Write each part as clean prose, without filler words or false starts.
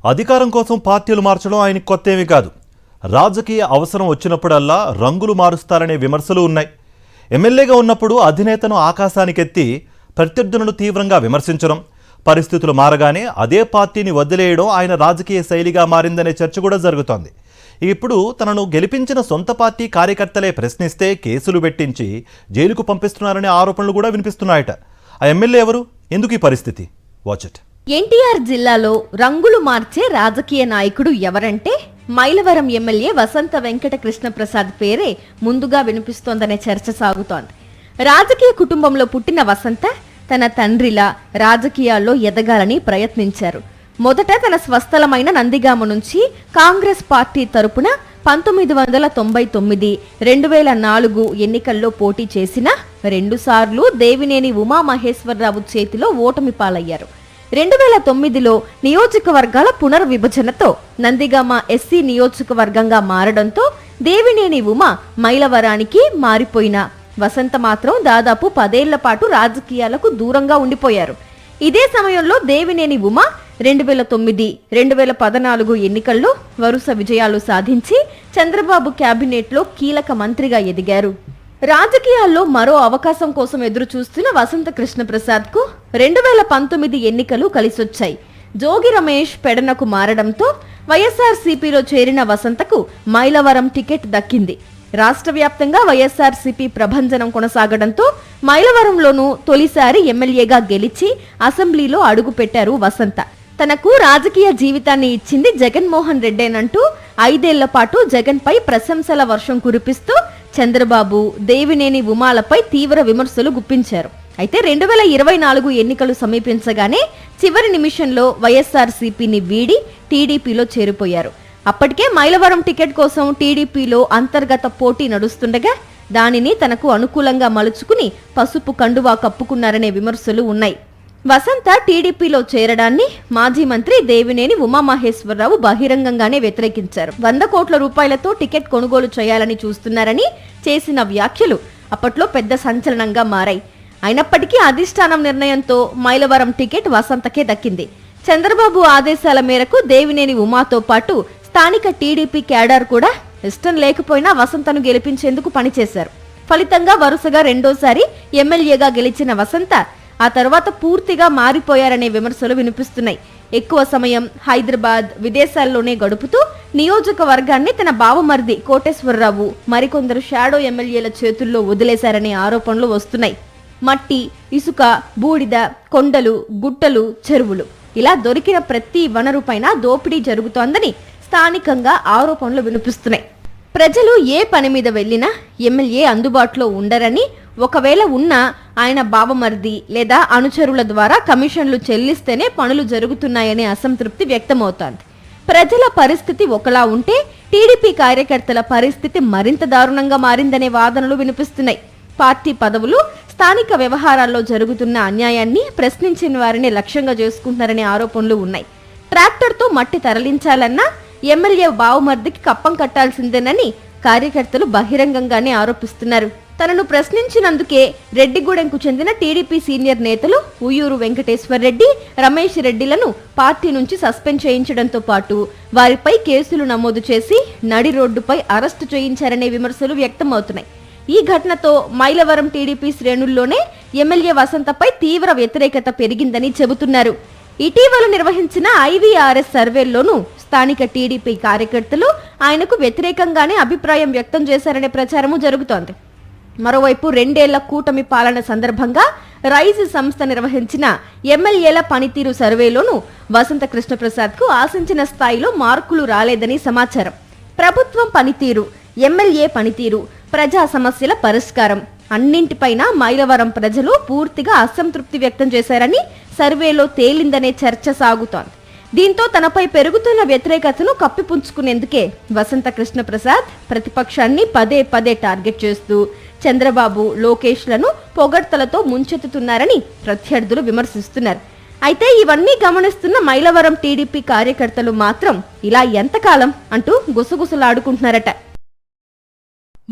అధికారం కోసం పార్టీలు మార్చడం ఆయనకు కొత్తేమీ కాదు. రాజకీయ అవసరం వచ్చినప్పుడల్లా రంగులు మారుస్తారనే విమర్శలు ఉన్నాయి. ఎమ్మెల్యేగా ఉన్నప్పుడు అధినేతను ఆకాశానికెత్తి ప్రత్యర్థులను తీవ్రంగా విమర్శించడం, పరిస్థితులు మారగానే అదే పార్టీని వదిలేయడం ఆయన రాజకీయ శైలిగా మారిందనే చర్చ కూడా జరుగుతోంది. ఇప్పుడు తనను గెలిపించిన సొంత పార్టీ కార్యకర్తలే ప్రశ్నిస్తే కేసులు పెట్టించి జైలుకు పంపిస్తున్నారనే ఆరోపణలు కూడా వినిపిస్తున్నాయట. ఆ ఎమ్మెల్యే ఎవరు? ఎందుకు ఈ పరిస్థితి? Watch it. ఎన్టీఆర్ జిల్లాలో రంగులు మార్చే రాజకీయ నాయకుడు ఎవరంటే మైలవరం ఎమ్మెల్యే వసంత వెంకట కృష్ణ ప్రసాద్ పేరే ముందుగా వినిపిస్తోందనే చర్చ సాగుతోంది. రాజకీయ కుటుంబంలో పుట్టిన వసంత తన తండ్రిలా రాజకీయాల్లో ఎదగాలని ప్రయత్నించారు. మొదట తన స్వస్థలమైన నందిగామ నుంచి కాంగ్రెస్ పార్టీ తరపున 1999, 2004 ఎన్నికల్లో పోటీ చేసిన 2 సార్లు దేవినేని ఉమామహేశ్వరరావు చేతిలో ఓటమి పాలయ్యారు. 2009లో నియోజకవర్గాల పునర్విభజనతో నందిగామ ఎస్సీ నియోజకవర్గంగా మారడంతో దేవినేని ఉమ మైలవరానికి మారిపోయిన వసంత మాత్రం దాదాపు 10 ఏళ్ల పాటు రాజకీయాలకు దూరంగా ఉండిపోయారు. ఇదే సమయంలో దేవినేని ఉమ 2009, 2014 ఎన్నికల్లో వరుస విజయాలు సాధించి చంద్రబాబు కేబినెట్లో కీలక మంత్రిగా ఎదిగారు. రాజకీయాల్లో మరో అవకాశం కోసం ఎదురు చూస్తున్న వసంత కృష్ణప్రసాద్కు 2019 ఎన్నికలు కలిసొచ్చాయి. జోగి రమేష్ పెడనకు మారడంతో వైఎస్ఆర్సీపీలో చేరిన వసంతకు మైలవరం టికెట్ దక్కింది. రాష్ట్ర వ్యాప్తంగా వైఎస్ఆర్సీపీ ప్రభంజనం కొనసాగడంతో మైలవరంలోనూ తొలిసారి ఎమ్మెల్యేగా గెలిచి అసెంబ్లీలో అడుగుపెట్టారు వసంత. తనకు రాజకీయ జీవితాన్ని ఇచ్చింది జగన్మోహన్ రెడ్డేనంటూ 5 ఏళ్ల పాటు జగన్పై ప్రశంసల వర్షం కురిపిస్తూ చంద్రబాబు, దేవినేని ఉమాలపై తీవ్ర విమర్శలు గుప్పించారు. అయితే 2024 ఎన్నికలు సమీపించగానే చివరి నిమిషంలో వైఎస్ఆర్సీపీని వీడి టీడీపీలో చేరిపోయారు. అప్పటికే మైలవరం టికెట్ కోసం టీడీపీలో అంతర్గత పోటీ నడుస్తుండగా దానిని తనకు అనుకూలంగా మలుచుకుని పసుపు కండువా కప్పుకున్నారనే విమర్శలు ఉన్నాయి. వసంత టీడీపీలో చేరడాన్ని మాజీ మంత్రి దేవినేని ఉమామహేశ్వరరావు బహిరంగంగానే వ్యతిరేకించారు. 100 కోట్ల రూపాయలతో టికెట్ కొనుగోలు చేయాలని చూస్తున్నారని చేసిన వ్యాఖ్యలు అప్పట్లో పెద్ద సంచలనంగా మారాయి. అయినప్పటికీ అధిష్టానం నిర్ణయంతో మైలవరం టికెట్ వసంతకే దక్కింది. చంద్రబాబు ఆదేశాల మేరకు దేవినేని ఉమాతో పాటు స్థానిక టీడీపీ క్యాడర్ కూడా ఇష్టం లేకపోయినా వసంతను గెలిపించేందుకు పనిచేశారు. ఫలితంగా వరుసగా రెండోసారి ఎమ్మెల్యేగా గెలిచిన వసంత ఆ తర్వాత పూర్తిగా మారిపోయారనే విమర్శలు వినిపిస్తున్నాయి. ఎక్కువ సమయం హైదరాబాద్, విదేశాల్లోనే గడుపుతూ నియోజకవర్గాన్ని తన బావమరిది కోటేశ్వరరావు, మరికొందరు షాడో ఎమ్మెల్యేల చేతుల్లో వదిలేశారనే ఆరోపణలు వస్తున్నాయి. మట్టి, ఇసుక, బూడిద, కొండలు, గుట్టలు, చెరువులు ఇలా దొరికిన ప్రతి వనరు పైన దోపిడీ జరుగుతోందని స్థానికంగా ఆరోపణలు వినిపిస్తున్నాయి. ప్రజలు ఏ పని మీద వెళ్లినా ఎమ్మెల్యే అందుబాటులో ఉండరని, ఒకవేళ ఉన్నా ఆయన బావమరిది లేదా అనుచరుల ద్వారా కమిషన్లు చెల్లిస్తేనే పనులు జరుగుతున్నాయనే అసంతృప్తి వ్యక్తమవుతోంది. ప్రజల పరిస్థితి ఒకలా ఉంటే టీడీపీ కార్యకర్తల పరిస్థితి మరింత దారుణంగా మారిందనే వాదనలు వినిపిస్తున్నాయి. పార్టీ పదవులు, స్థానిక వ్యవహారాల్లో జరుగుతున్న అన్యాయాన్ని ప్రశ్నించిన వారిని లక్ష్యంగా చేసుకుంటున్నారనే ఆరోపణలు ఉన్నాయి. ట్రాక్టర్తో మట్టి తరలించాలన్నా ఎమ్మెల్యే బావమర్దికి కప్పం కట్టాల్సిందేనని కార్యకర్తలు బహిరంగంగానే ఆరోపిస్తున్నారు. తనను ప్రశ్నించినందుకే రెడ్డిగూడెంకు చెందిన టీడీపీ సీనియర్ నేతలు ఉయ్యూరు వెంకటేశ్వర్ రెడ్డి, రమేష్ రెడ్డిలను పార్టీ నుంచి సస్పెండ్ చేయించడంతో పాటు వారిపై కేసులు నమోదు చేసి నడి రోడ్డుపై అరెస్టు చేయించారనే విమర్శలు వ్యక్తమవుతున్నాయి. ఈ ఘటనతో మైలవరం టీడీపీ శ్రేణుల్లోనే ఎమ్మెల్యే వసంతపై తీవ్ర వ్యతిరేకత పెరిగిందని చెబుతున్నారు. ఇటీవల నిర్వహించిన ఐవీఆర్ఎస్ సర్వేల్లోనూ స్థానిక టీడీపీ కార్యకర్తలు ఆయనకు వ్యతిరేకంగానే అభిప్రాయం వ్యక్తం చేశారనే ప్రచారము జరుగుతోంది. మరోవైపు 2 ఏళ్ల కూటమి పాలన సందర్భంగా రైజ్ సంస్థ నిర్వహించిన ఎమ్మెల్యేల పనితీరు సర్వేలోనూ వసంత కృష్ణప్రసాద్కు ఆశించిన స్థాయిలో మార్కులు రాలేదని సమాచారం. ప్రభుత్వం పనితీరు, ఎమ్మెల్యే పనితీరు, ప్రజా సమస్యల పరిష్కారం అన్నింటిపైన మైలవరం ప్రజలు పూర్తిగా అసంతృప్తి వ్యక్తం చేశారని సర్వేలో తేలిందనే చర్చ సాగుతోంది. దీంతో తనపై పెరుగుతున్న వ్యతిరేకతను కప్పిపుంచుకునేందుకే వసంత కృష్ణప్రసాద్ ప్రతిపక్షాన్ని పదే టార్గెట్ చేస్తూ చంద్రబాబు, లోకేష్లను పొగడ్తలతో ముంచెత్తుతున్నారని ప్రత్యర్థులు విమర్శిస్తున్నారు. అయితే ఇవన్నీ గమనిస్తున్న మైలవరం టీడీపీ కార్యకర్తలు మాత్రం ఇలా ఎంతకాలం అంటూ గుసగుసలాడుకుంటున్నారట.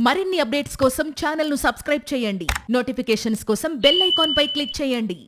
మరిన్ని అప్డేట్స్ కోసం ఛానల్ ను సబ్స్క్రైబ్ చేయండి. నోటిఫికేషన్స్ కోసం బెల్ ఐకాన్ పై క్లిక్ చేయండి.